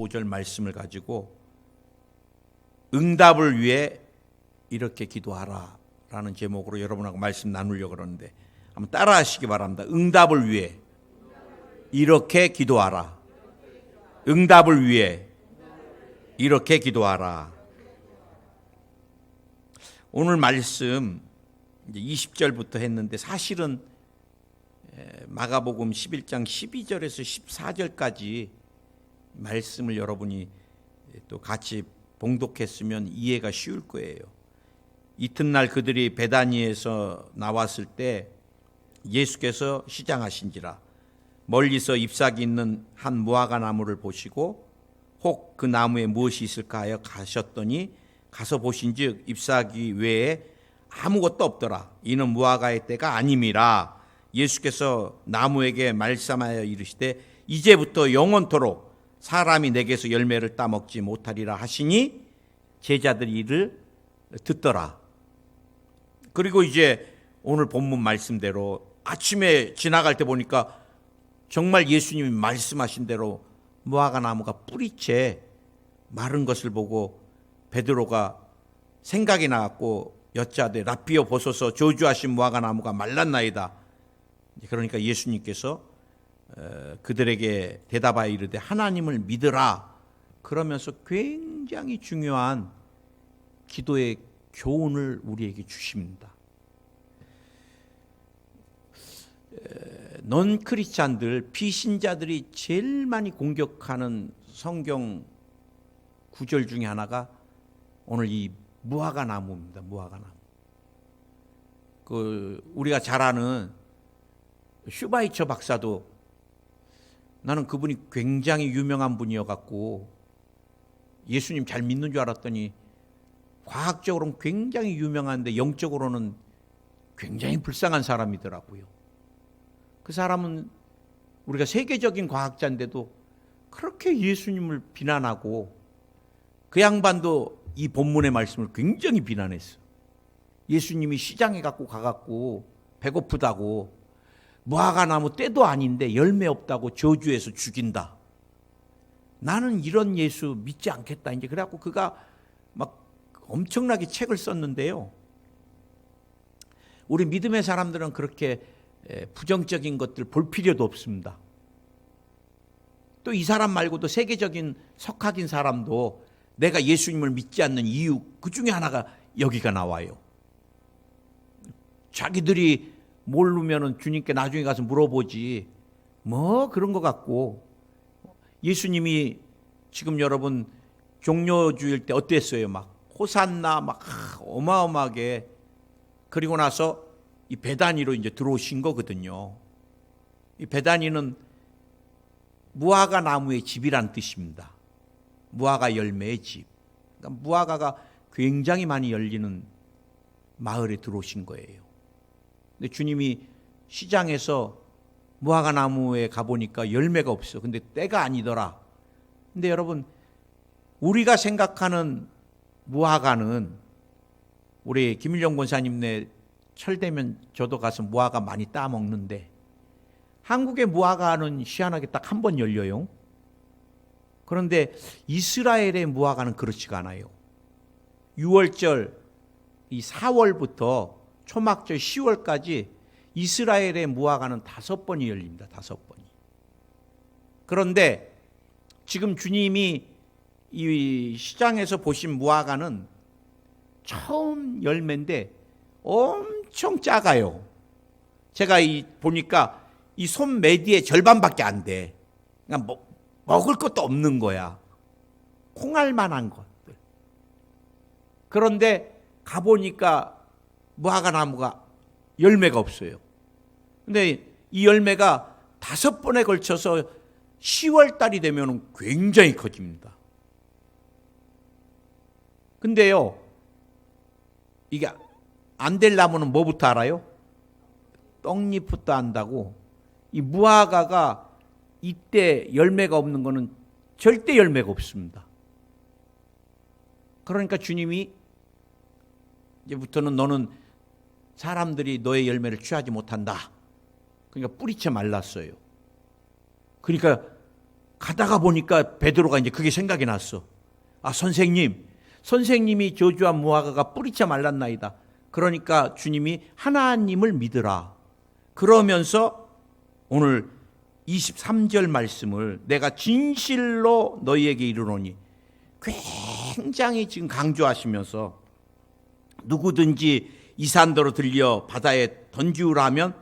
25절 말씀을 가지고 응답을 위해 이렇게 기도하라 라는 제목으로 여러분하고 말씀 나누려고 그러는데 한번 따라 하시기 바랍니다. 응답을 위해 이렇게 기도하라. 응답을 위해 이렇게 기도하라. 오늘 말씀 이제 20절부터 했는데 사실은 마가복음 11장 12절에서 14절까지 말씀을 여러분이 또 같이 봉독했으면 이해가 쉬울 거예요. 이튿날 그들이 베다니에서 나왔을 때 예수께서 시장하신지라 멀리서 잎사귀 있는 한 무화과 나무를 보시고 혹 그 나무에 무엇이 있을까 하여 가셨더니 가서 보신즉 잎사귀 외에 아무것도 없더라. 이는 무화과의 때가 아님이라. 예수께서 나무에게 말씀하여 이르시되 이제부터 영원토록 사람이 내게서 열매를 따먹지 못하리라 하시니 제자들이 이를 듣더라. 그리고 이제 오늘 본문 말씀대로 아침에 지나갈 때 보니까 정말 예수님이 말씀하신 대로 무화과 나무가 뿌리채 마른 것을 보고 베드로가 생각이 나갖고 여짜되 라삐어 보소서 저주하신 무화과 나무가 말랐나이다. 그러니까 예수님께서 그들에게 대답하여 이르되 하나님을 믿으라. 그러면서 굉장히 중요한 기도의 교훈을 우리에게 주십니다. 넌 크리스찬들, 비신자들이 제일 많이 공격하는 성경 구절 중에 하나가 오늘 이 무화과 나무입니다. 무화과 나무. 우리가 잘 아는 슈바이처 박사도 나는 그분이 굉장히 유명한 분이어갖고 예수님 잘 믿는 줄 알았더니 과학적으로는 굉장히 유명한데 영적으로는 굉장히 불쌍한 사람이더라고요. 그 사람은 우리가 세계적인 과학자인데도 그렇게 예수님을 비난하고 그 양반도 이 본문의 말씀을 굉장히 비난했어. 예수님이 시장에 갖고 가갖고 배고프다고 무화과 나무 때도 아닌데 열매 없다고 저주해서 죽인다. 나는 이런 예수 믿지 않겠다. 이제 그래갖고 그가 막 엄청나게 책을 썼는데요. 우리 믿음의 사람들은 그렇게 부정적인 것들 볼 필요도 없습니다. 또 이 사람 말고도 세계적인 석학인 사람도 내가 예수님을 믿지 않는 이유 그 중에 하나가 여기가 나와요. 자기들이 모르면은 주님께 나중에 가서 물어보지 뭐 그런 것 같고 예수님이 지금 여러분 종료주일 때 어땠어요? 막 호산나 막 어마어마하게 그리고 나서 이 베다니로 이제 들어오신 거거든요. 이 베다니는 무화과 나무의 집이란 뜻입니다. 무화과 열매의 집. 그러니까 무화과가 굉장히 많이 열리는 마을에 들어오신 거예요. 근데 주님이 시장에서 무화과 나무에 가보니까 열매가 없어. 근데 때가 아니더라. 근데 여러분 우리가 생각하는 무화과는 우리 김일영 권사님네 철되면 저도 가서 무화과 많이 따먹는데 한국의 무화과는 희한하게 딱 한 번 열려요. 그런데 이스라엘의 무화과는 그렇지가 않아요. 6월절 이 4월부터 초막절 10월까지 이스라엘의 무화과는 5번이 열립니다. 5번이. 그런데 지금 주님이 이 시장에서 보신 무화과는 처음 열매인데 엄청 작아요. 제가 보니까 이 손매디의 절반밖에 안 돼. 그러니까 먹을 것도 없는 거야. 콩알만한 것들. 그런데 가보니까 무화과 나무가 열매가 없어요. 근데 이 열매가 5번에 걸쳐서 10월 달이 되면 굉장히 커집니다. 근데요, 이게 안 될 나무는 뭐부터 알아요? 떡잎부터 안다고. 이 무화과가 이때 열매가 없는 거는 절대 열매가 없습니다. 그러니까 주님이 이제부터는 너는 사람들이 너의 열매를 취하지 못한다. 그러니까 뿌리채 말랐어요. 그러니까 가다가 보니까 베드로가 이제 그게 생각이 났어. 아, 선생님이 저주한 무화과가 뿌리쳐 말랐나이다. 그러니까 주님이 하나님을 믿으라. 그러면서 오늘 23절 말씀을 내가 진실로 너희에게 이르노니 굉장히 지금 강조하시면서 누구든지 이 산더러 들려 바다에 던지우라면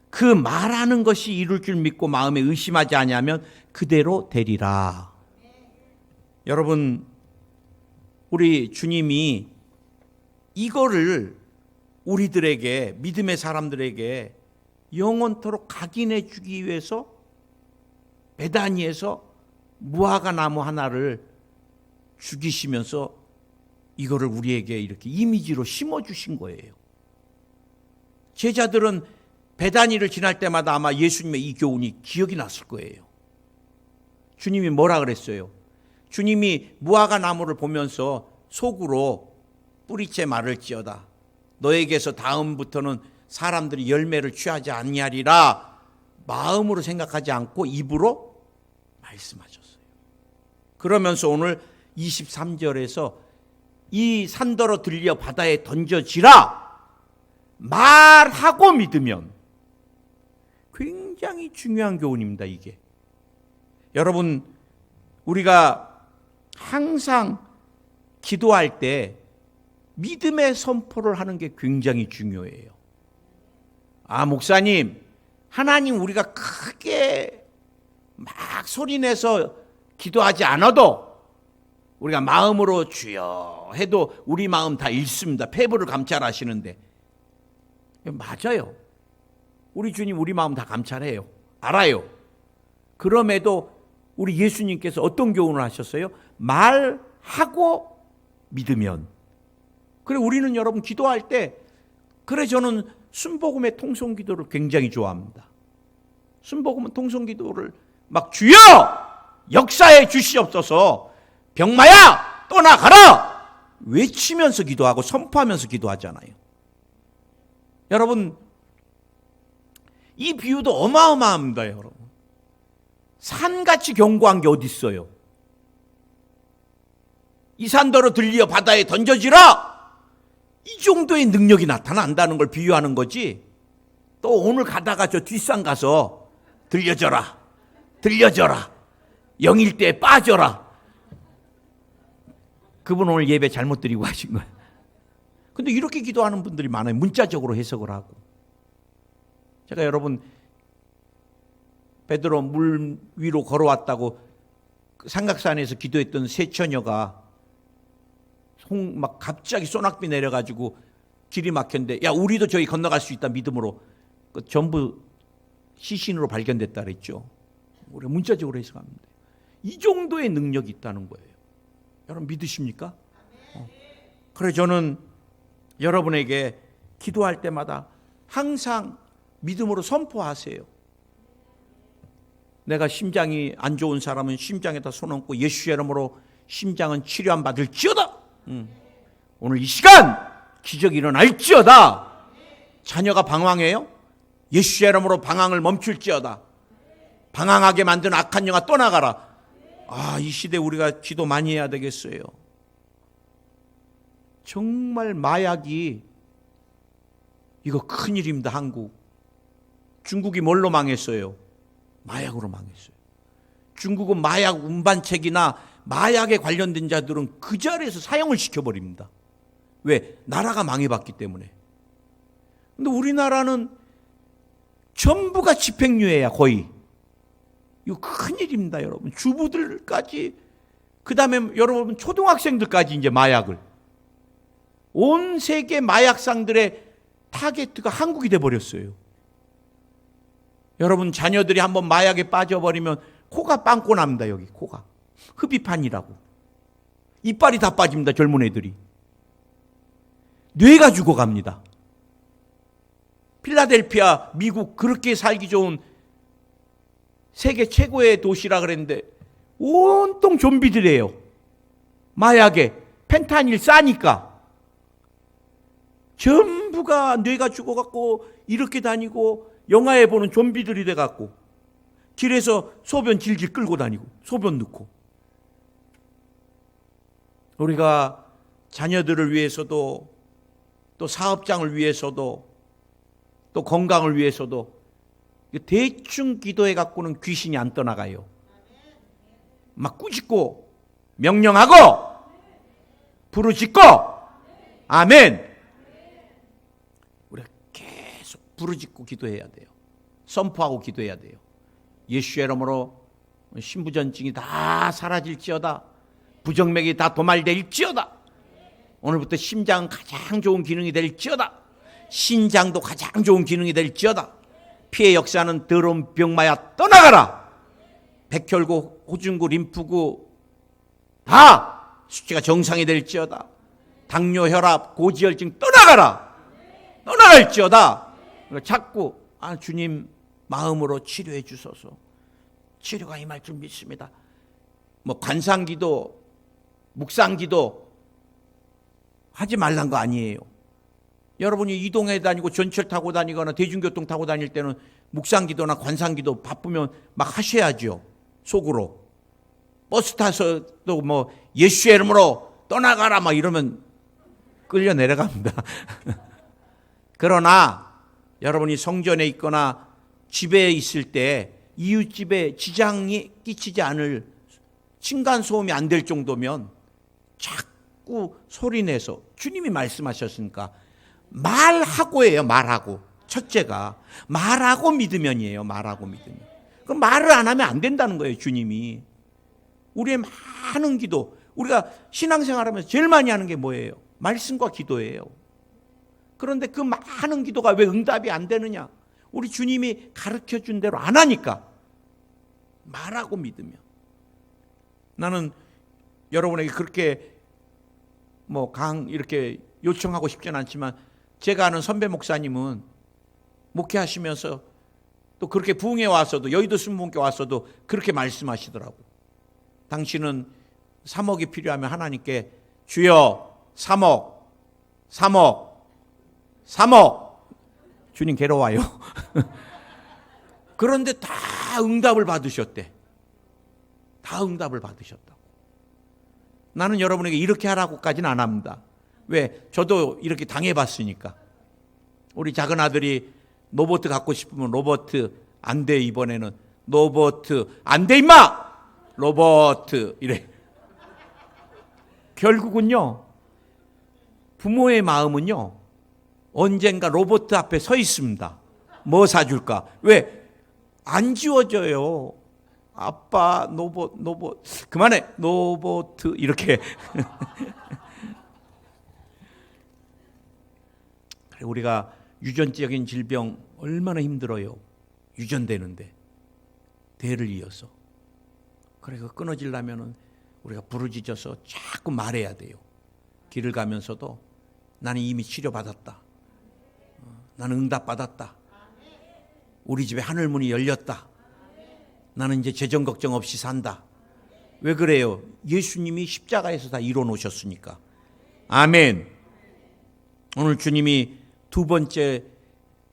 그 말하는 것이 이룰 줄 믿고 마음에 의심하지 아니하면 그대로 되리라. 여러분, 우리 주님이 이거를 우리들에게, 믿음의 사람들에게 영원토록 각인해 주기 위해서 베다니에서 무화과 나무 하나를 죽이시면서 이거를 우리에게 이렇게 이미지로 심어주신 거예요. 제자들은 베다니를 지날 때마다 아마 예수님의 이 교훈이 기억이 났을 거예요. 주님이 뭐라 그랬어요? 주님이 무화과 나무를 보면서 속으로 뿌리째 말을지어다. 너에게서 다음부터는 사람들이 열매를 취하지 아니하리라. 마음으로 생각하지 않고 입으로 말씀하셨어요. 그러면서 오늘 23절에서 이 산더러 들려 바다에 던져지라 말하고 믿으면, 굉장히 중요한 교훈입니다. 이게 여러분, 우리가 항상 기도할 때 믿음의 선포를 하는 게 굉장히 중요해요. 아, 목사님, 하나님 우리가 크게 막 소리내서 기도하지 않아도 우리가 마음으로 주여 해도 우리 마음 다 읽습니다. 폐부를 감찰하시는데. 맞아요. 우리 주님 우리 마음 다 감찰해요. 알아요. 그럼에도 우리 예수님께서 어떤 교훈을 하셨어요? 말하고 믿으면. 그래, 우리는 여러분 기도할 때, 그래, 저는 순복음의 통성기도를 굉장히 좋아합니다. 순복음은 통성기도를 막 주여 역사해 주시옵소서, 병마야 떠나가라 외치면서 기도하고 선포하면서 기도하잖아요. 여러분, 이 비유도 어마어마합니다. 여러분, 산같이 견고한 게 어디 있어요? 이 산더러 들려 바다에 던져지라, 이 정도의 능력이 나타난다는 걸 비유하는 거지. 또 오늘 가다가 저 뒷산 가서 들려져라, 영일대에 빠져라, 그분 오늘 예배 잘못 드리고 가신 거예요. 근데 이렇게 기도하는 분들이 많아요. 문자적으로 해석을 하고. 제가 여러분, 베드로 물 위로 걸어왔다고 삼각산에서 기도했던 세 처녀가 막 갑자기 소낙비 내려가지고 길이 막혔는데, 야, 우리도 저기 건너갈 수 있다 믿음으로, 전부 시신으로 발견됐다 그랬죠. 우리가 문자적으로 해석합니다. 이 정도의 능력이 있다는 거예요. 여러분 믿으십니까? 그래, 저는 여러분에게 기도할 때마다 항상 믿음으로 선포하세요. 내가 심장이 안 좋은 사람은 심장에다 손 얹고 예수 이름으로 심장은 치료 안 받을지어다. 오늘 이 시간 기적이 일어날지어다. 자녀가 방황해요? 예수 이름으로 방황을 멈출지어다. 방황하게 만든 악한 영아 떠나가라. 아, 이 시대에 우리가 기도 많이 해야 되겠어요. 정말 마약이 이거 큰일입니다. 한국. 중국이 뭘로 망했어요? 마약으로 망했어요. 중국은 마약 운반책이나 마약에 관련된 자들은 그 자리에서 사형을 시켜버립니다. 왜? 나라가 망해봤기 때문에. 근데 우리나라는 전부가 집행유예야, 거의. 이거 큰일입니다, 여러분. 주부들까지, 그 다음에 여러분 초등학생들까지 이제 마약을. 온 세계 마약상들의 타겟가 한국이 돼버렸어요. 여러분, 자녀들이 한번 마약에 빠져버리면 코가 빵꾸 납니다. 여기 코가 흡입판이라고. 이빨이 다 빠집니다. 젊은 애들이. 뇌가 죽어갑니다. 필라델피아, 미국, 그렇게 살기 좋은 세계 최고의 도시라 그랬는데 온통 좀비들이에요. 마약에 펜타닐 싸니까 전부가 뇌가 죽어갖고 이렇게 다니고 영화에 보는 좀비들이 돼갖고, 길에서 소변 질질 끌고 다니고 소변 넣고. 우리가 자녀들을 위해서도 또 사업장을 위해서도 또 건강을 위해서도 대충 기도해 갖고는 귀신이 안 떠나가요. 막 꾸짖고 명령하고 부르짖고. 아멘. 우리가 계속 부르짖고 기도해야 돼요. 선포하고 기도해야 돼요. 예수의 이름으로 신부전증이 다 사라질지어다. 부정맥이 다 도말될지어다. 오늘부터 심장은 가장 좋은 기능이 될지어다. 신장도 가장 좋은 기능이 될지어다. 피의 역사는 더러운 병마야 떠나가라. 백혈구, 호중구, 림프구 다 수치가 정상이 될지어다. 당뇨, 혈압, 고지혈증 떠나가라. 떠나갈지어다. 자꾸 주님 마음으로 치료해 주소서. 치료가 임할 줄 믿습니다. 뭐 관상기도, 묵상기도 하지 말란 거 아니에요. 여러분이 이동해 다니고 전철 타고 다니거나 대중교통 타고 다닐 때는 묵상기도나 관상기도 바쁘면 막 하셔야죠. 속으로. 버스 타서도 뭐 예수의 이름으로 떠나가라 막 이러면 끌려 내려갑니다. 그러나 여러분이 성전에 있거나 집에 있을 때 이웃집에 지장이 끼치지 않을 층간소음이 안 될 정도면 자꾸 소리내서 주님이 말씀하셨으니까 말하고예요. 말하고. 첫째가 말하고 믿으면이에요. 말하고 믿으면. 그럼 말을 안 하면 안 된다는 거예요. 주님이. 우리의 많은 기도, 우리가 신앙생활하면서 제일 많이 하는 게 뭐예요? 말씀과 기도예요. 그런데 그 많은 기도가 왜 응답이 안 되느냐? 우리 주님이 가르쳐준 대로 안 하니까. 말하고 믿으면. 나는 여러분에게 그렇게 이렇게 요청하고 싶진 않지만 제가 아는 선배 목사님은 목회하시면서 또 그렇게 부흥회 와서도 여의도 순복음교회 와서도 그렇게 말씀하시더라고. 당신은 3억이 필요하면 하나님께 주여 3억 3억 3억 주님 괴로워요. 그런데 다 응답을 받으셨대. 다 응답을 받으셨다고. 나는 여러분에게 이렇게 하라고까지는 안 합니다. 왜? 저도 이렇게 당해봤으니까. 우리 작은 아들이 로봇 갖고 싶으면 로봇 안 돼. 이번에는 로봇 안 돼 임마. 로봇 이래. 결국은요, 부모의 마음은요 언젠가 로봇 앞에 서 있습니다. 뭐 사줄까? 왜? 안 지워져요. 아빠 로봇 그만해. 로봇 이렇게. 우리가 유전적인 질병 얼마나 힘들어요. 유전되는데 대를 이어서. 그래서 끊어지려면은 우리가 부르짖어서 자꾸 말해야 돼요. 길을 가면서도 나는 이미 치료받았다. 나는 응답받았다. 우리 집에 하늘문이 열렸다. 나는 이제 재정 걱정 없이 산다. 왜 그래요? 예수님이 십자가에서 다 이뤄 놓으셨으니까. 아멘. 오늘 주님이 두 번째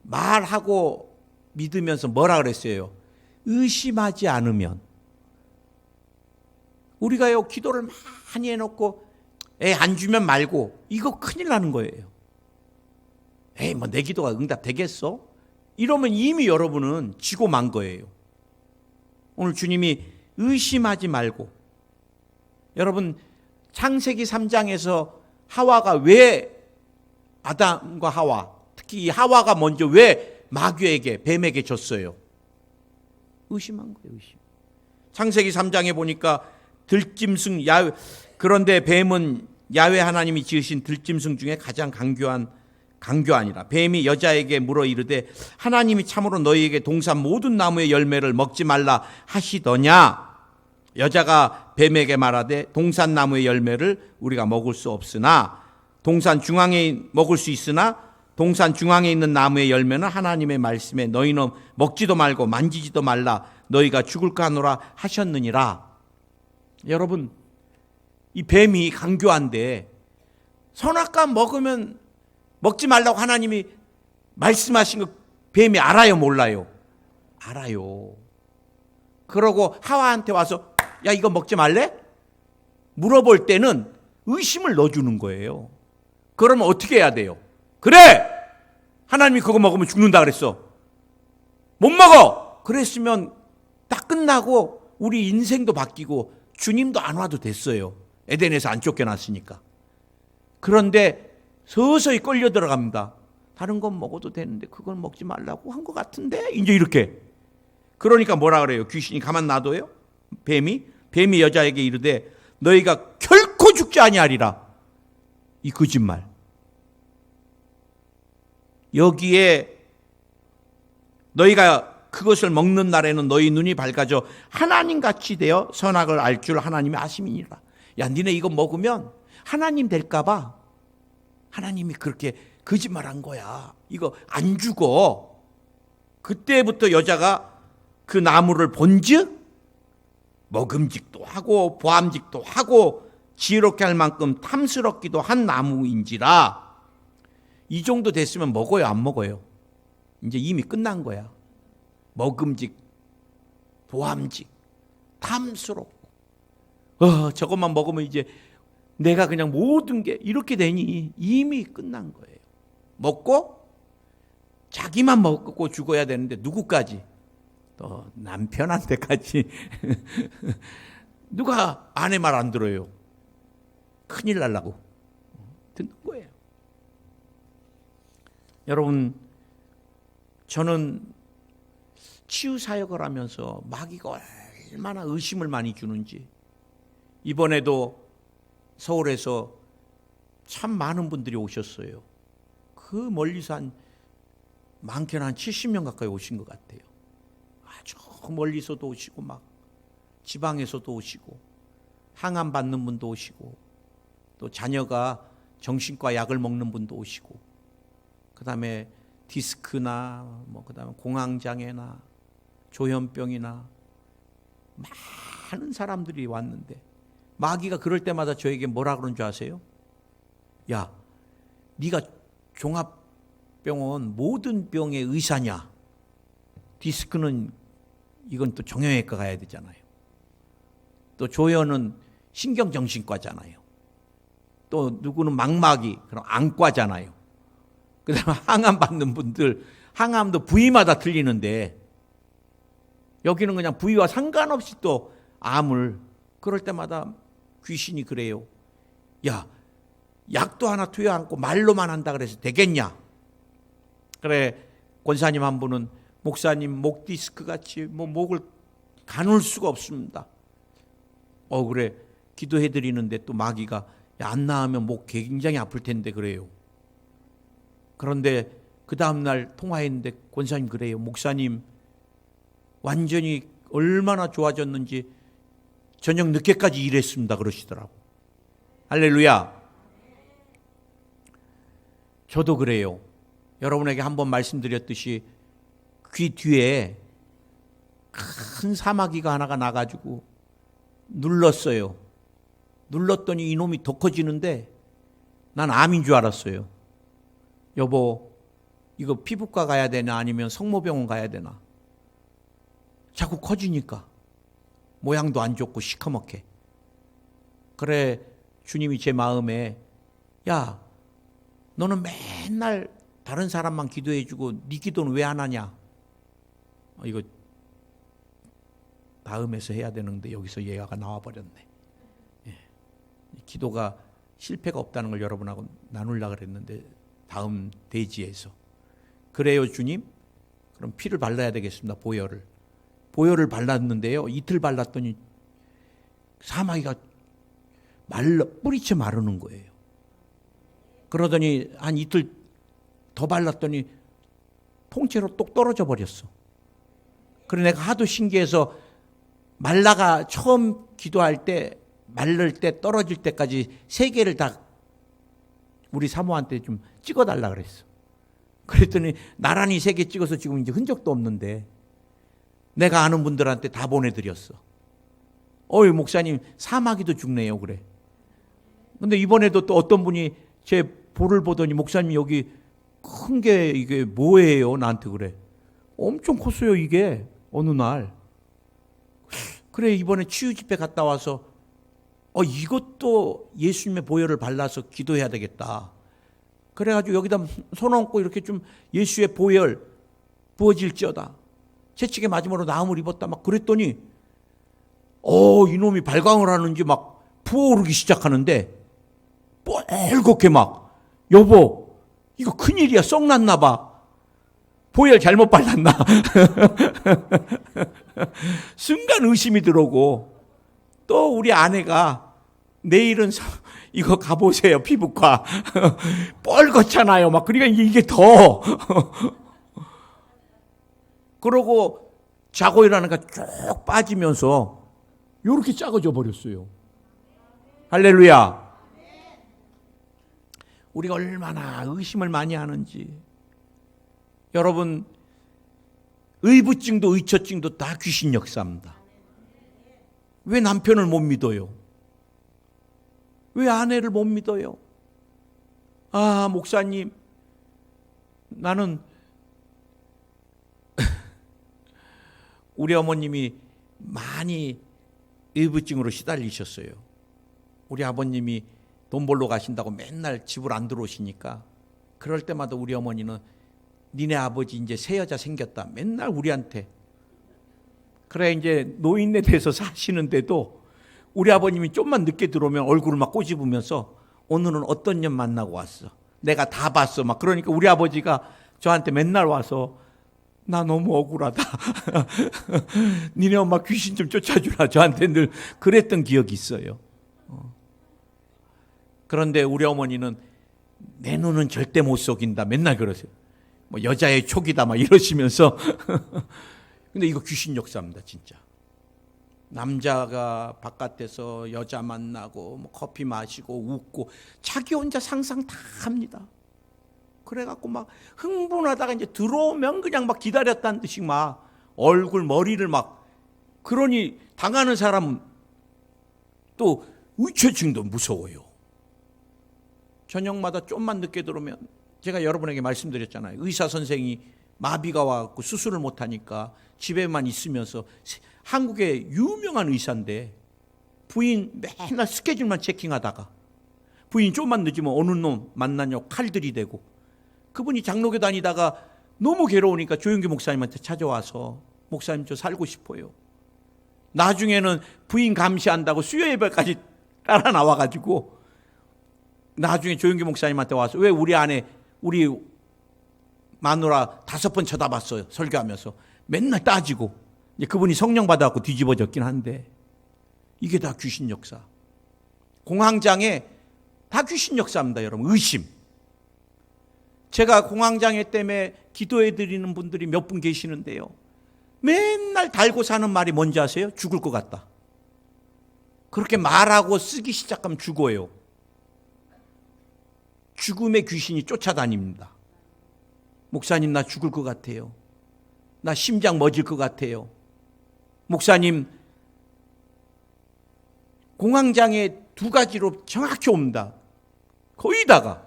말하고 믿으면서 뭐라 그랬어요? 의심하지 않으면. 우리가요 기도를 많이 해놓고 안 주면 말고 이거 큰일 나는 거예요. 뭐 내 기도가 응답되겠어? 이러면 이미 여러분은 지고 만 거예요. 오늘 주님이 의심하지 말고. 여러분 창세기 3장에서 하와가 왜 아담과 하와, 특히 이 하와가 먼저 왜 마귀에게 뱀에게 졌어요? 의심한 거예요. 의심. 창세기 3장에 보니까 들짐승 야훼, 그런데 뱀은 야훼 하나님이 지으신 들짐승 중에 가장 강교하니라. 뱀이 여자에게 물어 이르되 하나님이 참으로 너희에게 동산 모든 나무의 열매를 먹지 말라 하시더냐? 여자가 뱀에게 말하되 동산 나무의 열매를 우리가 먹을 수 없으나 동산 중앙에 먹을 수 있으나 동산 중앙에 있는 나무의 열매는 하나님의 말씀에 너희는 먹지도 말고 만지지도 말라 너희가 죽을까 하노라 하셨느니라. 여러분 이 뱀이 강교한데 선악과 먹으면 먹지 말라고 하나님이 말씀하신 거 뱀이 알아요 몰라요? 알아요. 그러고 하와한테 와서 야 이거 먹지 말래? 물어볼 때는 의심을 넣어주는 거예요. 그러면 어떻게 해야 돼요? 그래! 하나님이 그거 먹으면 죽는다 그랬어. 못 먹어! 그랬으면 딱 끝나고 우리 인생도 바뀌고 주님도 안 와도 됐어요. 에덴에서 안 쫓겨났으니까. 그런데 서서히 끌려 들어갑니다. 다른 건 먹어도 되는데 그건 먹지 말라고 한 것 같은데? 이제 이렇게. 그러니까 뭐라 그래요? 귀신이 가만 놔둬요? 뱀이 여자에게 이르되 너희가 결코 죽지 아니하리라. 이 거짓말. 여기에 너희가 그것을 먹는 날에는 너희 눈이 밝아져 하나님같이 되어 선악을 알 줄 하나님이 아심이니라. 야, 니네 이거 먹으면 하나님 될까 봐. 하나님이 그렇게 거짓말한 거야. 이거 안 죽어. 그때부터 여자가 그 나무를 본즉 먹음직도 하고 보암직도 하고 지혜롭게 할 만큼 탐스럽기도 한 나무인지라. 이 정도 됐으면 먹어요, 안 먹어요? 이제 이미 끝난 거야. 먹음직, 보암직, 탐스럽고. 저것만 먹으면 이제 내가 그냥 모든 게 이렇게 되니 이미 끝난 거예요. 먹고 자기만 먹고 죽어야 되는데 누구까지? 또 남편한테까지. 누가 아내 말 안 들어요? 큰일 날라고 듣는 거예요. 여러분, 저는 치유 사역을 하면서 마귀가 얼마나 의심을 많이 주는지. 이번에도 서울에서 참 많은 분들이 오셨어요. 그 멀리서 많게는 한 70명 가까이 오신 것 같아요. 아주 멀리서도 오시고 막 지방에서도 오시고 항암 받는 분도 오시고 또 자녀가 정신과 약을 먹는 분도 오시고 그다음에 디스크나 그다음에 공황장애나 조현병이나 많은 사람들이 왔는데 마귀가 그럴 때마다 저에게 뭐라 그러는 줄 아세요? 야, 네가 종합병원 모든 병의 의사냐? 디스크는 이건 또 정형외과 가야 되잖아요. 또 조현은 신경정신과잖아요. 또 누구는 망막이 그럼 안과잖아요. 그다음에 항암 받는 분들 항암도 부위마다 틀리는데 여기는 그냥 부위와 상관없이 또 암을 그럴 때마다 귀신이 그래요. 야, 약도 하나 투여 않고 말로만 한다 그래서 되겠냐? 그래 권사님 한 분은 목사님 목 디스크 같이 목을 가눌 수가 없습니다. 그래 기도해 드리는데 또 마귀가 야, 안 나으면 목 굉장히 아플 텐데 그래요. 그런데 그 다음날 통화했는데 권사님 그래요. 목사님 완전히 얼마나 좋아졌는지 저녁 늦게까지 일했습니다 그러시더라고. 할렐루야. 저도 그래요. 여러분에게 한번 말씀드렸듯이 귀 뒤에 큰 사마귀가 하나가 나가지고 눌렀어요. 눌렀더니 이놈이 더 커지는데 난 암인 줄 알았어요. 여보, 이거 피부과 가야 되나 아니면 성모병원 가야 되나? 자꾸 커지니까 모양도 안 좋고 시커멓게. 그래 주님이 제 마음에 야, 너는 맨날 다른 사람만 기도해주고 네 기도는 왜 안 하냐? 이거 다음에서 해야 되는데 여기서 얘가 나와버렸네. 기도가 실패가 없다는 걸 여러분하고 나누려고 그랬는데 다음 대지에서. 그래요 주님? 그럼 피를 발라야 되겠습니다. 보혈을 발랐는데요. 이틀 발랐더니 사마귀가 뿌리채 마르는 거예요. 그러더니 한 이틀 더 발랐더니 통째로 똑 떨어져 버렸어. 그래 내가 하도 신기해서 말라가 처음 기도할 때 말릴 때 떨어질 때까지 3개를 다 우리 사모한테 좀 찍어달라 그랬어. 그랬더니 나란히 3개 찍어서 지금 이제 흔적도 없는데 내가 아는 분들한테 다 보내드렸어. 목사님 사마귀도 죽네요 그래. 근데 이번에도 또 어떤 분이 제 볼을 보더니 목사님 여기 큰 게 이게 뭐예요? 나한테 그래. 엄청 컸어요 이게 어느 날. 그래 이번에 치유 집회 갔다 와서 이것도 예수님의 보혈을 발라서 기도해야 되겠다. 그래가지고 여기다 손 얹고 이렇게 좀 예수의 보혈 부어질지어다. 채찍에 맞음으로 나음을 입었다. 막 그랬더니 이놈이 발광을 하는지 막 부어오르기 시작하는데 뻘겋게 막 여보 이거 큰일이야. 썩 났나 봐. 보혈 잘못 발랐나. 순간 의심이 들어오고 또 우리 아내가 내일은 이거 가보세요. 피부과. 뻘겋잖아요. 막 그러니까 이게 더. 그러고 자고 일어나니까 쭉 빠지면서 이렇게 작아져 버렸어요. 할렐루야. 우리가 얼마나 의심을 많이 하는지. 여러분, 의부증도 의처증도 다 귀신 역사입니다. 왜 남편을 못 믿어요? 왜 아내를 못 믿어요? 목사님, 나는 우리 어머님이 많이 의부증으로 시달리셨어요. 우리 아버님이 돈 벌러 가신다고 맨날 집을 안 들어오시니까 그럴 때마다 우리 어머니는 니네 아버지 이제 새 여자 생겼다. 맨날 우리한테. 그래 이제 노인네 돼서 사시는데도 우리 아버님이 좀만 늦게 들어오면 얼굴을 막 꼬집으면서 오늘은 어떤 년 만나고 왔어. 내가 다 봤어. 막 그러니까 우리 아버지가 저한테 맨날 와서 나 너무 억울하다. 니네 엄마 귀신 좀 쫓아주라. 저한테 늘 그랬던 기억이 있어요. 그런데 우리 어머니는 내 눈은 절대 못 속인다. 맨날 그러세요. 뭐 여자의 촉이다 막 이러시면서. 근데 이거 귀신 역사입니다, 진짜. 남자가 바깥에서 여자 만나고 뭐 커피 마시고 웃고 자기 혼자 상상 다 합니다. 그래갖고 막 흥분하다가 이제 들어오면 그냥 막 기다렸다는 듯이 막 얼굴 머리를 막 그러니 당하는 사람은 또 의처증도 무서워요. 저녁마다 좀만 늦게 들어오면 제가 여러분에게 말씀드렸잖아요. 의사 선생이 마비가 와갖고 수술을 못하니까 집에만 있으면서 한국의 유명한 의사인데 부인 맨날 스케줄만 체킹하다가 부인 좀만 늦으면 어느 놈 만나냐고 칼들이 대고 그분이 장로교 다니다가 너무 괴로우니까 조용기 목사님한테 찾아와서 목사님 저 살고 싶어요. 나중에는 부인 감시한다고 수요 예배까지 따라 나와가지고 나중에 조용기 목사님한테 와서 왜 우리 아내 우리 마누라 5번 쳐다봤어요. 설교하면서 맨날 따지고 이제 그분이 성령 받아갖고 뒤집어졌긴 한데 이게 다 귀신 역사. 공황장애 다 귀신 역사입니다. 여러분 의심. 제가 공황장애 때문에 기도해 드리는 분들이 몇 분 계시는데요. 맨날 달고 사는 말이 뭔지 아세요? 죽을 것 같다. 그렇게 말하고 쓰기 시작하면 죽어요. 죽음의 귀신이 쫓아다닙니다. 목사님 나 죽을 것 같아요. 나 심장 멎을 것 같아요. 목사님 공황장애 2가지로 정확히 옵니다. 거의 다가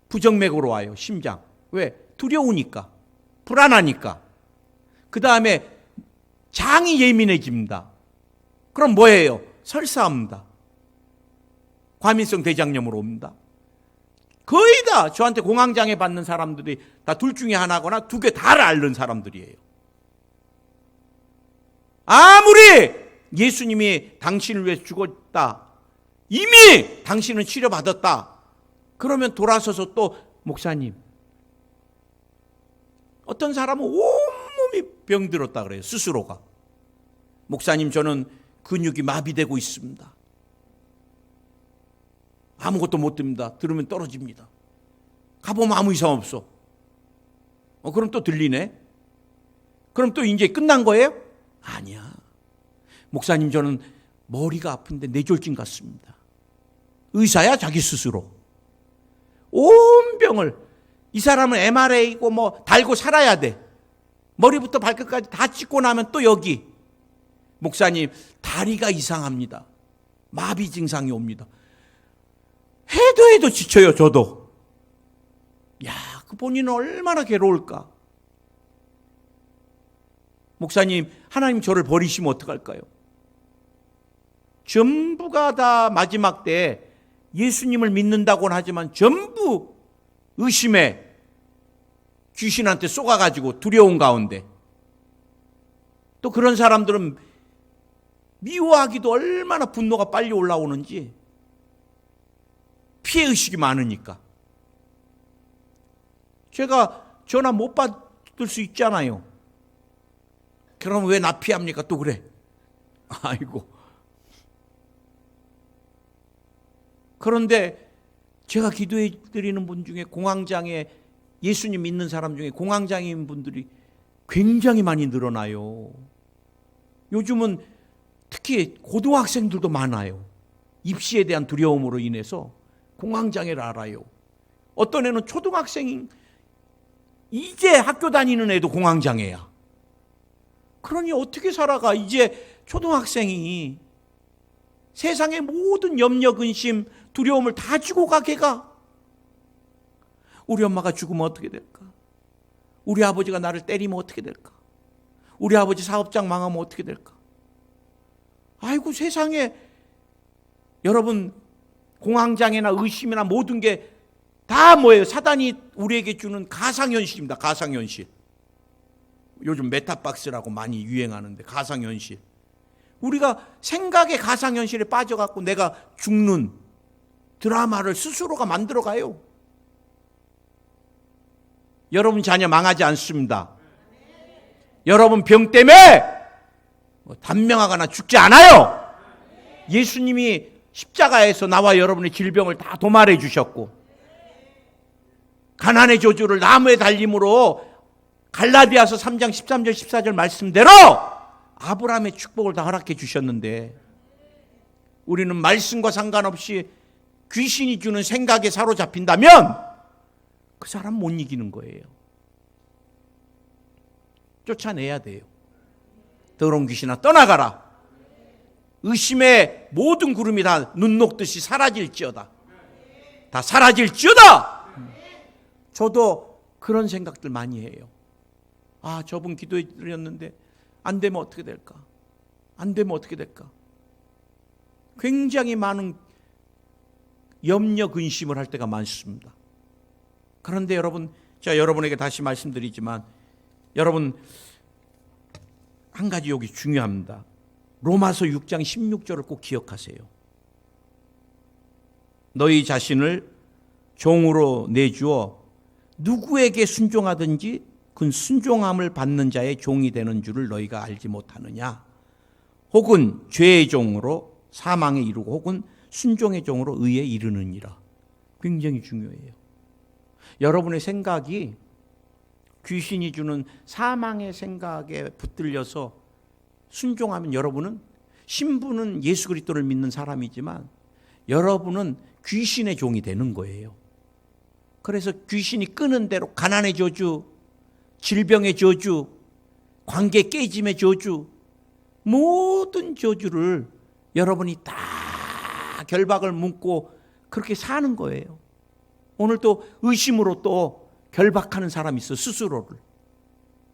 부정맥으로 와요. 심장. 왜? 두려우니까. 불안하니까. 그 다음에 장이 예민해집니다. 그럼 뭐예요? 설사합니다. 과민성 대장염으로 옵니다. 거의 다 저한테 공황장애 받는 사람들이 다 둘 중에 하나거나 2개 다를 앓는 사람들이에요. 아무리 예수님이 당신을 위해 죽었다. 이미 당신은 치료받았다. 그러면 돌아서서 또 목사님 어떤 사람은 온몸이 병들었다 그래요. 스스로가. 목사님 저는 근육이 마비되고 있습니다. 아무것도 못 듭니다. 들으면 떨어집니다. 가보면 아무 이상 없어. 그럼 또 들리네? 그럼 또 이제 끝난 거예요? 아니야. 목사님 저는 머리가 아픈데 뇌졸중 같습니다. 의사야 자기 스스로. 온 병을 이 사람은 MRA고 뭐 달고 살아야 돼. 머리부터 발끝까지 다 찍고 나면 또 여기. 목사님 다리가 이상합니다. 마비 증상이 옵니다. 해도 지쳐요. 저도. 야, 그 본인은 얼마나 괴로울까. 목사님 하나님 저를 버리시면 어떡할까요? 전부가 다 마지막 때 예수님을 믿는다고는 하지만 전부 의심에 귀신한테 쏘가가지고 두려운 가운데, 또 그런 사람들은 미워하기도 얼마나 분노가 빨리 올라오는지, 피해의식이 많으니까. 제가 전화 못 받을 수 있잖아요. 그럼 왜 나 피합니까? 또 그래. 아이고. 그런데 제가 기도해 드리는 분 중에 공황장애, 예수님 믿는 사람 중에 공황장애인 분들이 굉장히 많이 늘어나요. 요즘은 특히 고등학생들도 많아요. 입시에 대한 두려움으로 인해서 공황장애를 알아요. 어떤 애는 초등학생인, 이제 학교 다니는 애도 공황장애야. 그러니 어떻게 살아가? 이제 초등학생이 세상의 모든 염려, 근심, 두려움을 다 지고 가, 걔가. 우리 엄마가 죽으면 어떻게 될까? 우리 아버지가 나를 때리면 어떻게 될까? 우리 아버지 사업장 망하면 어떻게 될까? 아이고, 세상에. 여러분, 공황장애나 의심이나 모든 게 다 뭐예요? 사단이 우리에게 주는 가상현실입니다. 가상현실. 요즘 메타박스라고 많이 유행하는데, 가상현실. 우리가 생각의 가상현실에 빠져갖고 내가 죽는 드라마를 스스로가 만들어가요. 여러분 자녀 망하지 않습니다. 여러분 병 때문에 단명하거나 죽지 않아요. 예수님이 십자가에서 나와 여러분의 질병을 다 도말해 주셨고, 가난의 저주를 나무에 달림으로 갈라디아서 3장 13절 14절 말씀대로 아브라함의 축복을 다 허락해 주셨는데, 우리는 말씀과 상관없이 귀신이 주는 생각에 사로잡힌다면 그 사람 못 이기는 거예요. 쫓아내야 돼요. 더러운 귀신아 떠나가라. 의심의 모든 구름이 다 눈 녹듯이 사라질지어다. 다 사라질지어다. 저도 그런 생각들 많이 해요. 아, 저분 기도해 드렸는데 안 되면 어떻게 될까? 안 되면 어떻게 될까? 굉장히 많은 염려, 근심을 할 때가 많습니다. 그런데 여러분, 제가 여러분에게 다시 말씀드리지만, 여러분 한 가지 여기 중요합니다. 로마서 6장 16절을 꼭 기억하세요. 너희 자신을 종으로 내주어 누구에게 순종하든지 그 순종함을 받는 자의 종이 되는 줄을 너희가 알지 못하느냐? 혹은 죄의 종으로 사망에 이르고 혹은 순종의 종으로 의에 이르느니라. 굉장히 중요해요. 여러분의 생각이 귀신이 주는 사망의 생각에 붙들려서 순종하면 여러분은, 신부는 예수 그리스도를 믿는 사람이지만 여러분은 귀신의 종이 되는 거예요. 그래서 귀신이 끄는 대로 가난의 저주, 질병의 저주, 관계 깨짐의 저주, 모든 저주를 여러분이 다 결박을 묶고 그렇게 사는 거예요. 오늘 또 의심으로 또 결박하는 사람이 있어, 스스로를.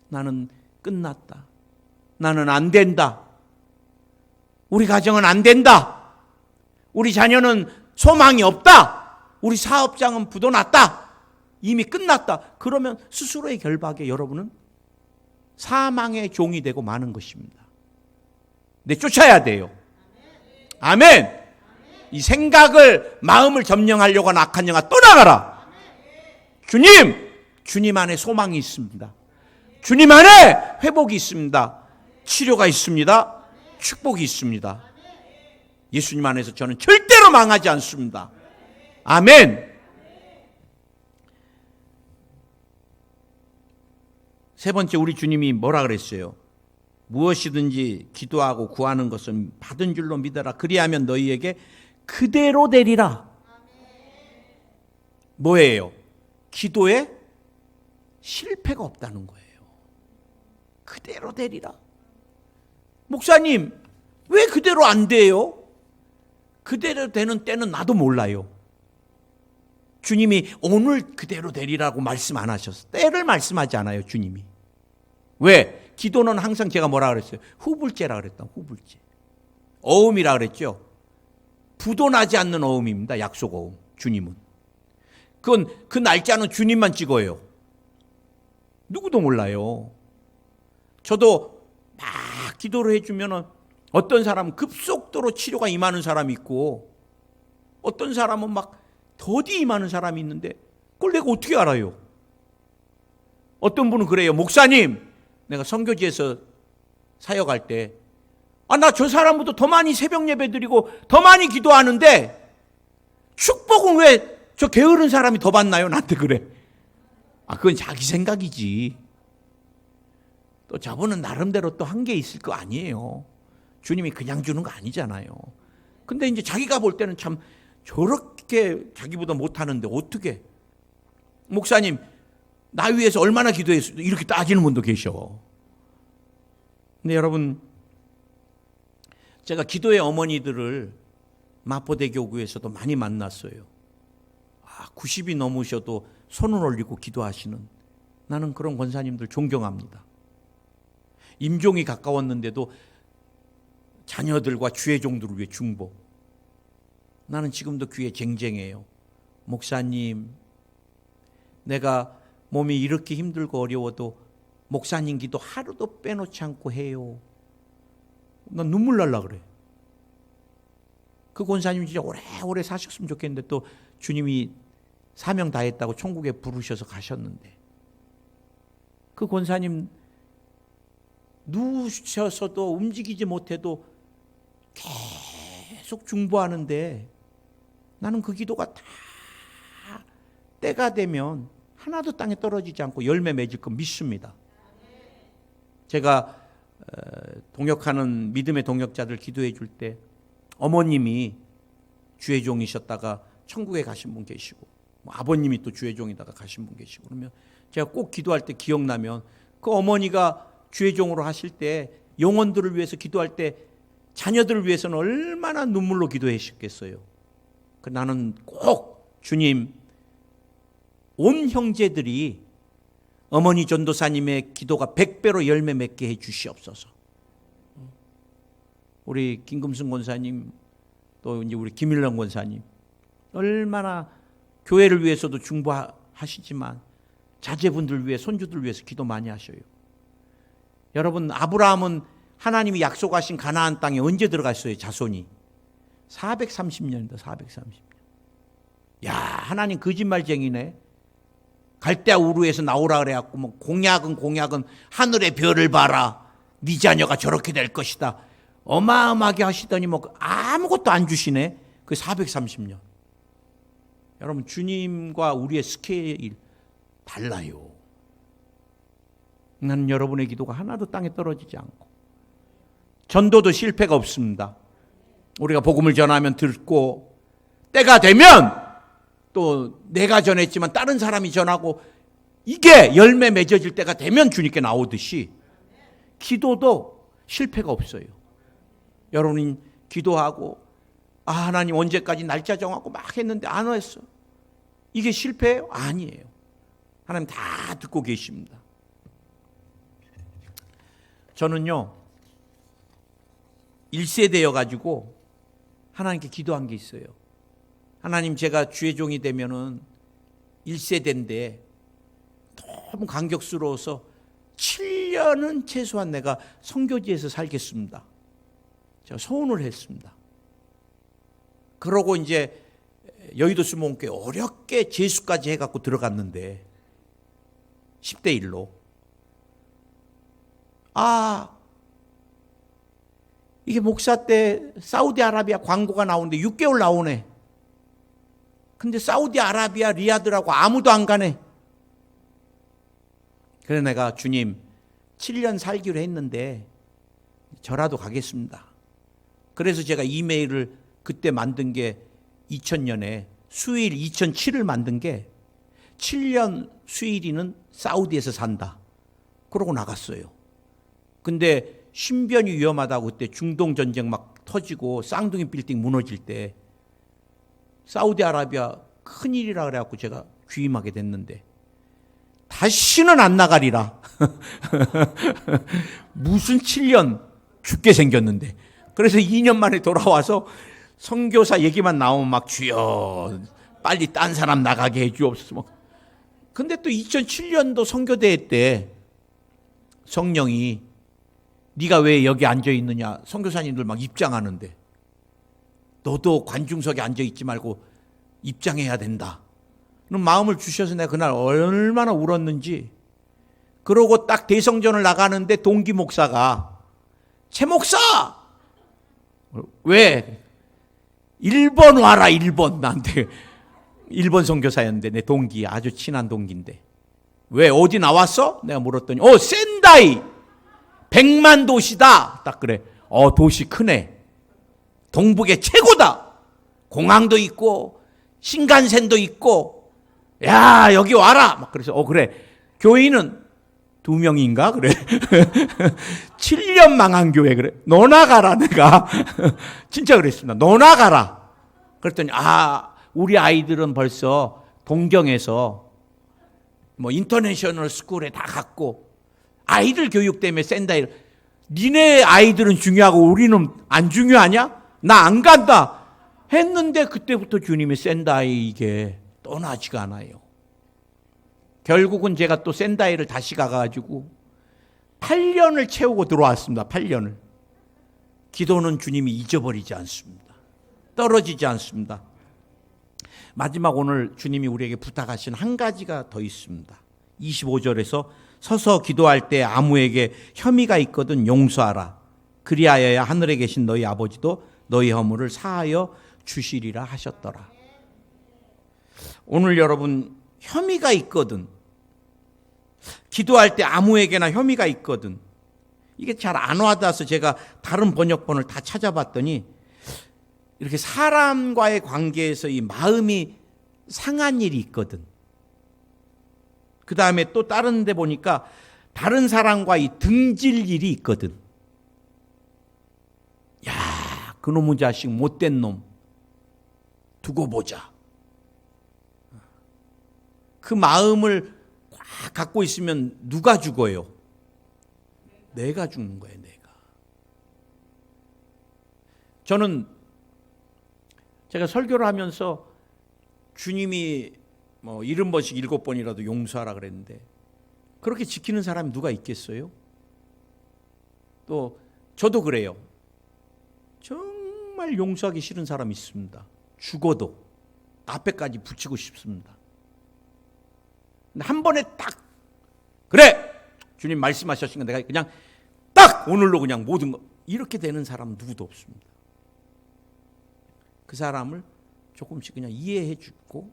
나는 끝났다. 나는 안 된다. 우리 가정은 안 된다. 우리 자녀는 소망이 없다. 우리 사업장은 부도났다. 이미 끝났다. 그러면 스스로의 결박에 여러분은 사망의 종이 되고 마는 것입니다. 근데 쫓아야 돼요. 아멘. 이 생각을, 마음을 점령하려고 하는 악한 영아 떠나가라. 주님 안에 소망이 있습니다. 주님 안에 회복이 있습니다. 치료가 있습니다. 축복이 있습니다. 예수님 안에서 저는 절대로 망하지 않습니다. 아멘. 세 번째, 우리 주님이 뭐라 그랬어요? 무엇이든지 기도하고 구하는 것은 받은 줄로 믿어라. 그리하면 너희에게 그대로 되리라. 뭐예요? 기도에 실패가 없다는 거예요. 그대로 되리라. 목사님, 왜 그대로 안 돼요? 그대로 되는 때는 나도 몰라요. 주님이 오늘 그대로 되리라고 말씀 안 하셨어요. 때를 말씀하지 않아요, 주님이. 왜? 기도는 항상 제가 뭐라 그랬어요? 후불제라 그랬다. 후불제. 어음이라 그랬죠. 부도나지 않는 어음입니다. 약속 어음. 주님은. 그건 그 날짜는 주님만 찍어요. 누구도 몰라요. 저도 막 기도를 해주면 어떤 사람은 급속도로 치료가 임하는 사람이 있고 어떤 사람은 막 더디 임하는 사람이 있는데 그걸 내가 어떻게 알아요? 어떤 분은 그래요. 목사님, 내가 선교지에서 사역할 때 나 저 사람보다 더 많이 새벽 예배 드리고 더 많이 기도하는데 축복은 왜 저 게으른 사람이 더 받나요? 나한테 그래. 그건 자기 생각이지. 또 저분은 나름대로 또 한계 있을 거 아니에요. 주님이 그냥 주는 거 아니잖아요. 근데 이제 자기가 볼 때는 참 저렇게 자기보다 못하는데 어떻게 목사님 나 위해서 얼마나 기도했어? 이렇게 따지는 분도 계셔. 근데 여러분, 제가 기도의 어머니들을 마포대교구에서도 많이 만났어요. 90이 넘으셔도 손을 올리고 기도하시는, 나는 그런 권사님들 존경합니다. 임종이 가까웠는데도 자녀들과 주의 종들을 위해 중보. 나는 지금도 귀에 쟁쟁해요. 목사님, 내가 몸이 이렇게 힘들고 어려워도 목사님 기도 하루도 빼놓지 않고 해요. 난 눈물 날라 그래. 그 권사님 진짜 오래오래 사셨으면 좋겠는데 또 주님이 사명 다했다고 천국에 부르셔서 가셨는데, 그 권사님 누우셔서도 움직이지 못해도 계속 중보하는데 나는 그 기도가 다 때가 되면 하나도 땅에 떨어지지 않고 열매 맺을 거 믿습니다. 제가 동역하는 믿음의 동역자들 기도해 줄 때 어머님이 주의 종이셨다가 천국에 가신 분 계시고 아버님이 또 주의 종이다가 가신 분 계시고 그러면 제가 꼭 기도할 때 기억나면 그 어머니가 주의 종으로 하실 때 영혼들을 위해서 기도할 때 자녀들을 위해서는 얼마나 눈물로 기도하셨겠어요. 나는 꼭 주님, 온 형제들이 어머니 전도사님의 기도가 100배로 열매 맺게 해 주시옵소서. 우리 김금순 권사님, 또 이제 우리 김일령 권사님, 얼마나 교회를 위해서도 중보하시지만 자제분들 위해, 손주들 위해서 기도 많이 하셔요. 여러분, 아브라함은 하나님이 약속하신 가나안 땅에 언제 들어갔어요? 자손이 430년이다. 430년. 야, 하나님 거짓말쟁이네. 갈대아 우르에서 나오라 그래갖고 뭐 공약은 하늘의 별을 봐라, 네 자녀가 저렇게 될 것이다, 어마어마하게 하시더니 뭐 아무것도 안 주시네. 그 430년. 여러분, 주님과 우리의 스케일 달라요. 나는 여러분의 기도가 하나도 땅에 떨어지지 않고, 전도도 실패가 없습니다. 우리가 복음을 전하면 듣고, 때가 되면 또 내가 전했지만 다른 사람이 전하고, 이게 열매 맺어질 때가 되면 주님께 나오듯이 기도도 실패가 없어요. 여러분이 기도하고 하나님 언제까지 날짜 정하고 막 했는데 안 했어. 이게 실패예요? 아니에요. 하나님 다 듣고 계십니다. 저는요 1세대여가지고 하나님께 기도한 게 있어요. 하나님, 제가 주의 종이 되면은 1세대인데 너무 감격스러워서 7년은 최소한 내가 선교지에서 살겠습니다. 제가 소원을 했습니다. 그러고 이제 여의도 수목원교회 어렵게 재수까지 해갖고 들어갔는데 10대 1로 이게 목사 때 사우디아라비아 광고가 나오는데 6개월 나오네. 근데 사우디아라비아 리야드라고 아무도 안 가네. 그래서 내가 주님 7년 살기로 했는데 저라도 가겠습니다. 그래서 제가 이메일을 그때 만든 게 2000년에 수일 2007을 만든 게 7년 수일이는 사우디에서 산다. 그러고 나갔어요. 근데 신변이 위험하다고 그때 중동 전쟁 막 터지고 쌍둥이 빌딩 무너질 때 사우디아라비아 큰일이라 그래갖고 제가 귀임하게 됐는데 다시는 안 나가리라. 무슨 7년 죽게 생겼는데. 그래서 2년 만에 돌아와서 선교사 얘기만 나오면 막 주여 빨리 딴 사람 나가게 해주옵소서. 근데 또 2007년도 선교대회 때 성령이 네가 왜 여기 앉아 있느냐, 선교사님들 막 입장하는데 너도 관중석에 앉아 있지 말고 입장해야 된다. 그런 마음을 주셔서 내가 그날 얼마나 울었는지. 그러고 딱 대성전을 나가는데 동기 목사가 최 목사 왜 1번 와라 1번. 나한테 1번 선교사였는데 내 동기, 아주 친한 동기인데 왜 어디 나왔어? 내가 물었더니 센다이 100만 도시다. 딱 그래. 도시 크네. 동북의 최고다. 공항도 있고 신간센도 있고 야 여기 와라. 막 그래서 그래. 교인은 2명인가 그래. 7년 망한 교회 그래. 너 나가라. 내가 진짜 그랬습니다. 너 나가라. 그랬더니 우리 아이들은 벌써 동경에서 뭐 인터내셔널 스쿨에 다 갔고 아이들 교육 때문에 샌다이를. 니네 아이들은 중요하고 우리는 안 중요하냐? 나 안 간다 했는데 그때부터 주님이 샌다이 이게 떠나지가 않아요. 결국은 제가 또 샌다이를 다시 가가지고 8년을 채우고 들어왔습니다. 8년을. 기도는 주님이 잊어버리지 않습니다. 떨어지지 않습니다. 마지막 오늘 주님이 우리에게 부탁하신 한 가지가 더 있습니다. 25절에서 서서 기도할 때 아무에게 혐의가 있거든 용서하라. 그리하여야 하늘에 계신 너희 아버지도 너희 허물을 사하여 주시리라 하셨더라. 오늘 여러분 혐의가 있거든. 기도할 때 아무에게나 혐의가 있거든. 이게 잘 안 와닿아서 제가 다른 번역본을 다 찾아봤더니 이렇게 사람과의 관계에서 이 마음이 상한 일이 있거든. 그 다음에 또 다른 데 보니까 다른 사람과 이 등질 일이 있거든. 야, 그놈의 자식 못된 놈 두고 보자. 그 마음을 꽉 갖고 있으면 누가 죽어요? 내가 죽는 거예요, 내가. 저는 제가 설교를 하면서 주님이 70번씩 7번이라도 용서하라 그랬는데 그렇게 지키는 사람이 누가 있겠어요? 또 저도 그래요. 정말 용서하기 싫은 사람이 있습니다. 죽어도 앞에까지 붙이고 싶습니다. 근데 한 번에 딱 그래 주님 말씀하셨으니까 내가 그냥 딱 오늘로 그냥 모든 거 이렇게 되는 사람은 누구도 없습니다. 그 사람을 조금씩 그냥 이해해 주고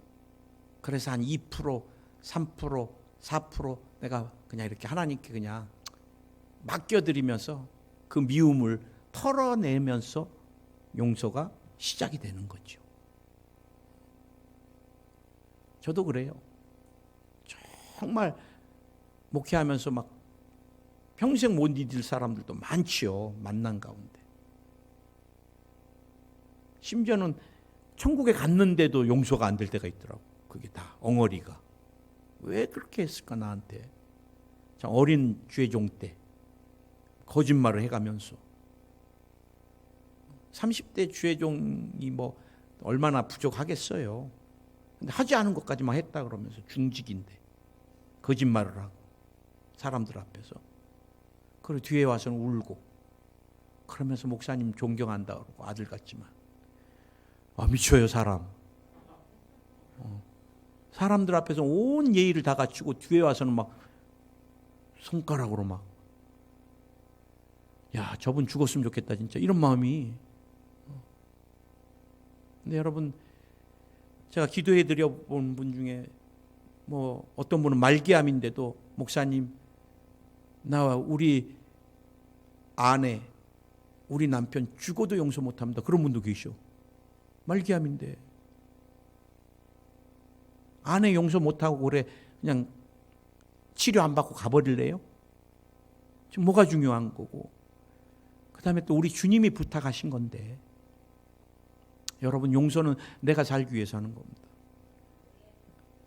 그래서 한 2%, 3%, 4% 내가 그냥 이렇게 하나님께 그냥 맡겨드리면서 그 미움을 털어내면서 용서가 시작이 되는 거죠. 저도 그래요. 정말 목회하면서 막 평생 못 잊을 사람들도 많지요. 만난 가운데. 심지어는 천국에 갔는데도 용서가 안 될 때가 있더라고. 그게 다 엉어리가. 왜 그렇게 했을까 나한테. 참 어린 죄종 때 거짓말을 해가면서 30대 죄종이 뭐 얼마나 부족하겠어요. 근데 하지 않은 것까지만 했다 그러면서 중직인데 거짓말을 하고 사람들 앞에서. 그리고 뒤에 와서는 울고 그러면서 목사님 존경한다 그러고 아들 같지만 미쳐요 사람. 사람들 앞에서 온 예의를 다 갖추고 뒤에 와서는 막 손가락으로 막 야 저분 죽었으면 좋겠다 진짜 이런 마음이. 근데 여러분 제가 기도해 드려본 분 중에 뭐 어떤 분은 말기암인데도 목사님 나와 우리 아내 우리 남편 죽어도 용서 못합니다. 그런 분도 계셔. 말기암인데 아내 용서 못하고 그래 그냥 치료 안 받고 가버릴래요? 지금 뭐가 중요한 거고 그 다음에 또 우리 주님이 부탁하신 건데 여러분 용서는 내가 살기 위해서 하는 겁니다.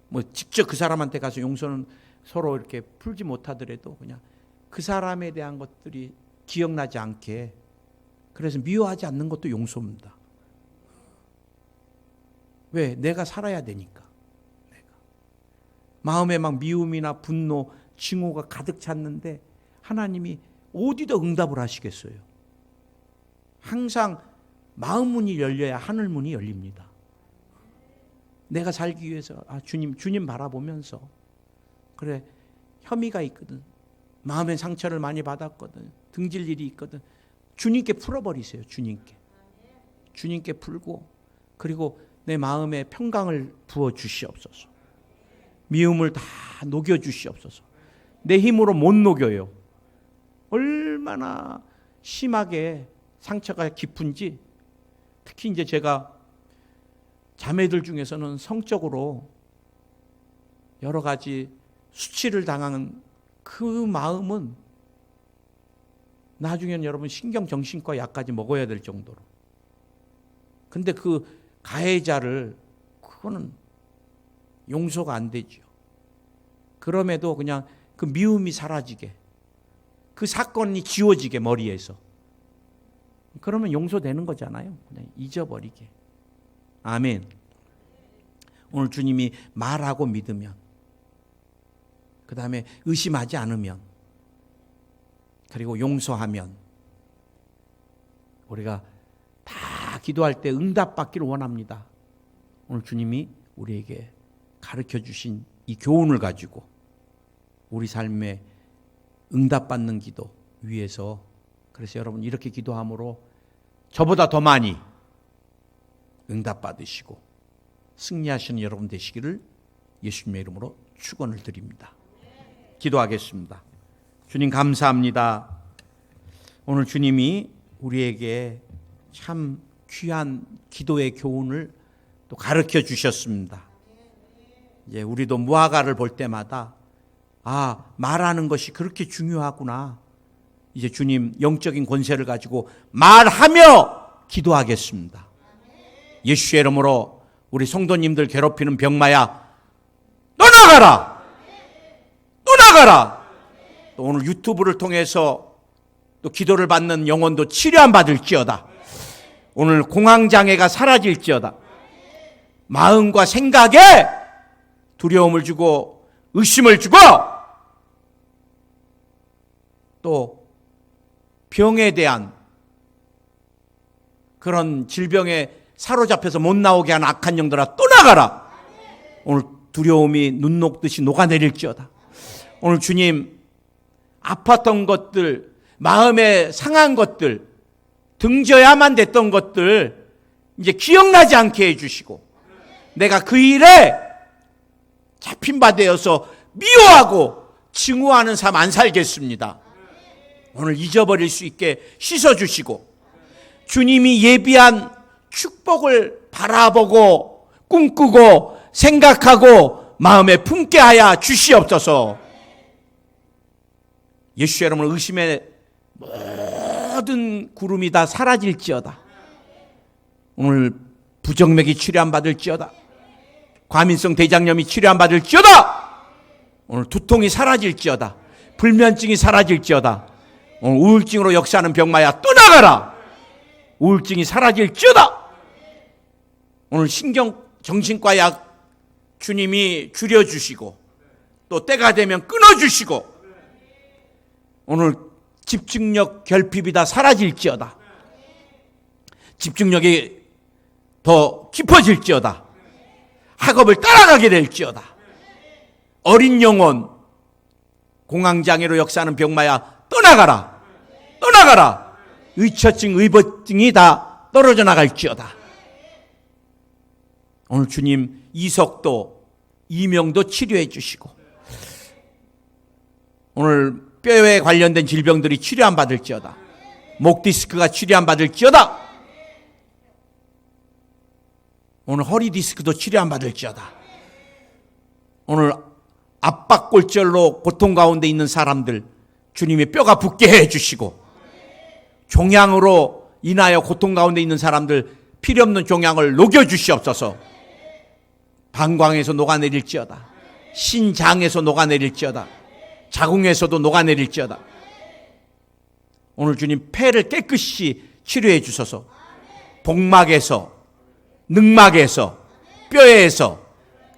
뭐 직접 그 사람한테 가서 용서는 서로 이렇게 풀지 못하더라도 그냥 그 사람에 대한 것들이 기억나지 않게 그래서 미워하지 않는 것도 용서입니다. 왜? 내가 살아야 되니까. 내가. 마음에 막 미움이나 분노, 증오가 가득 찼는데 하나님이 어디다 응답을 하시겠어요? 항상 마음 문이 열려야 하늘 문이 열립니다. 내가 살기 위해서 주님 바라보면서 그래, 혐의가 있거든, 마음의 상처를 많이 받았거든, 등질 일이 있거든, 주님께 풀어버리세요. 주님께 풀고, 그리고 내 마음에 평강을 부어 주시옵소서. 미움을 다 녹여 주시옵소서. 내 힘으로 못 녹여요. 얼마나 심하게 상처가 깊은지. 특히 이제 제가 자매들 중에서는 성적으로 여러 가지 수치를 당한 그 마음은 나중에는 여러분 신경정신과 약까지 먹어야 될 정도로. 근데 그 가해자를, 그거는 용서가 안 되죠. 그럼에도 그냥 그 미움이 사라지게, 그 사건이 지워지게, 머리에서. 그러면 용서되는 거잖아요. 그냥 잊어버리게. 아멘. 오늘 주님이 말하고 믿으면, 그 다음에 의심하지 않으면, 그리고 용서하면, 우리가 다 기도할 때 응답받기를 원합니다. 오늘 주님이 우리에게 가르쳐 주신 이 교훈을 가지고 우리 삶에 응답받는 기도 위해서, 그래서 여러분 이렇게 기도함으로 저보다 더 많이 응답받으시고 승리하시는 여러분 되시기를 예수님의 이름으로 축원을 드립니다. 기도하겠습니다. 주님 감사합니다. 오늘 주님이 우리에게 참 귀한 기도의 교훈을 또 가르쳐 주셨습니다. 이제 우리도 무화과를 볼 때마다 말하는 것이 그렇게 중요하구나. 이제 주님 영적인 권세를 가지고 말하며 기도하겠습니다. 예수의 이름으로 우리 성도님들 괴롭히는 병마야 떠나가라! 떠나가라! 또 오늘 유튜브를 통해서 또 기도를 받는 영혼도 치료 안 받을지어다. 오늘 공황장애가 사라질지어다. 마음과 생각에 두려움을 주고 의심을 주고 또 병에 대한 그런 질병에 사로잡혀서 못 나오게 하는 악한 영들아 떠나가라. 오늘 두려움이 눈 녹듯이 녹아내릴지어다. 오늘 주님 아팠던 것들, 마음에 상한 것들, 등져야만 됐던 것들 이제 기억나지 않게 해주시고, 내가 그 일에 잡힌 바 되어서 미워하고 증오하는 삶 안 살겠습니다. 오늘 잊어버릴 수 있게 씻어주시고, 주님이 예비한 축복을 바라보고 꿈꾸고 생각하고 마음에 품게 하여 주시옵소서. 예수의 이름으로 의심의 모든 구름이 다 사라질지어다. 오늘 부정맥이 치료 안 받을지어다. 과민성 대장염이 치료 안 받을지어다. 오늘 두통이 사라질지어다. 불면증이 사라질지어다. 오늘 우울증으로 역사하는 병마야 떠나가라. 우울증이 사라질지어다. 오늘 정신과 약 주님이 줄여주시고 또 때가 되면 끊어주시고, 오늘 집중력 결핍이 다 사라질지어다. 집중력이 더 깊어질지어다. 학업을 따라가게 될지어다. 어린 영혼, 공황장애로 역사하는 병마야 떠나가라. 떠나가라. 의처증, 의버증이 다 떨어져 나갈지어다. 오늘 주님 이석도, 이명도 치료해 주시고, 오늘 뼈에 관련된 질병들이 치료 안 받을지어다. 목 디스크가 치료 안 받을지어다. 오늘 허리 디스크도 치료 안 받을지어다. 오늘 압박골절로 고통 가운데 있는 사람들 주님이 뼈가 붓게 해주시고, 종양으로 인하여 고통 가운데 있는 사람들 필요 없는 종양을 녹여주시옵소서. 방광에서 녹아내릴지어다. 신장에서 녹아내릴지어다. 자궁에서도 녹아내릴지어다. 오늘 주님 폐를 깨끗이 치료해 주셔서 복막에서, 늑막에서, 뼈에서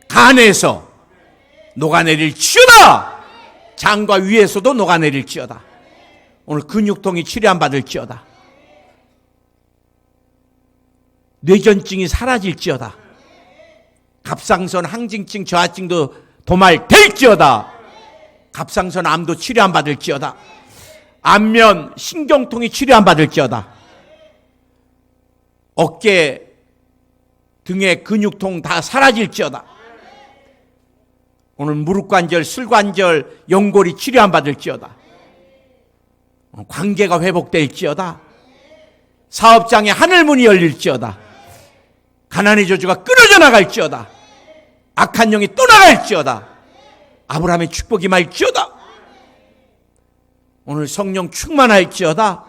간에서 녹아내릴지어다. 장과 위에서도 녹아내릴지어다. 오늘 근육통이 치료 안 받을지어다. 뇌전증이 사라질지어다. 갑상선 항진증 저하증도 도말될지어다. 갑상선 암도 치료 안 받을지어다. 안면 신경통이 치료 안 받을지어다. 어깨 등의 근육통 다 사라질지어다. 오늘 무릎관절, 슬관절, 연골이 치료 안 받을지어다. 관계가 회복될지어다. 사업장에 하늘문이 열릴지어다. 가난의 저주가 끊어져 나갈지어다. 악한 영이 떠나갈지어다. 아브라함의 축복이 말지어다. 오늘 성령 충만할지어다.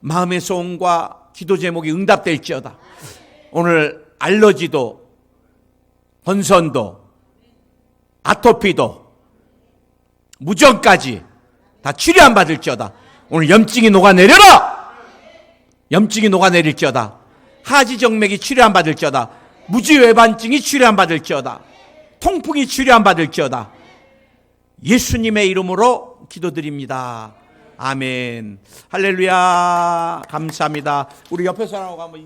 마음의 소원과 기도 제목이 응답될지어다. 오늘 알러지도 헌선도 아토피도 무정까지 다 치료 안 받을지어다. 오늘 염증이 녹아내려라. 염증이 녹아내릴지어다. 하지정맥이 치료 안 받을지어다. 무지외반증이 치료 안 받을지어다. 통풍이 치료 안 받을지어다. 예수님의 이름으로 기도드립니다. 아멘. 할렐루야. 감사합니다. 우리 옆에 사람하고 한번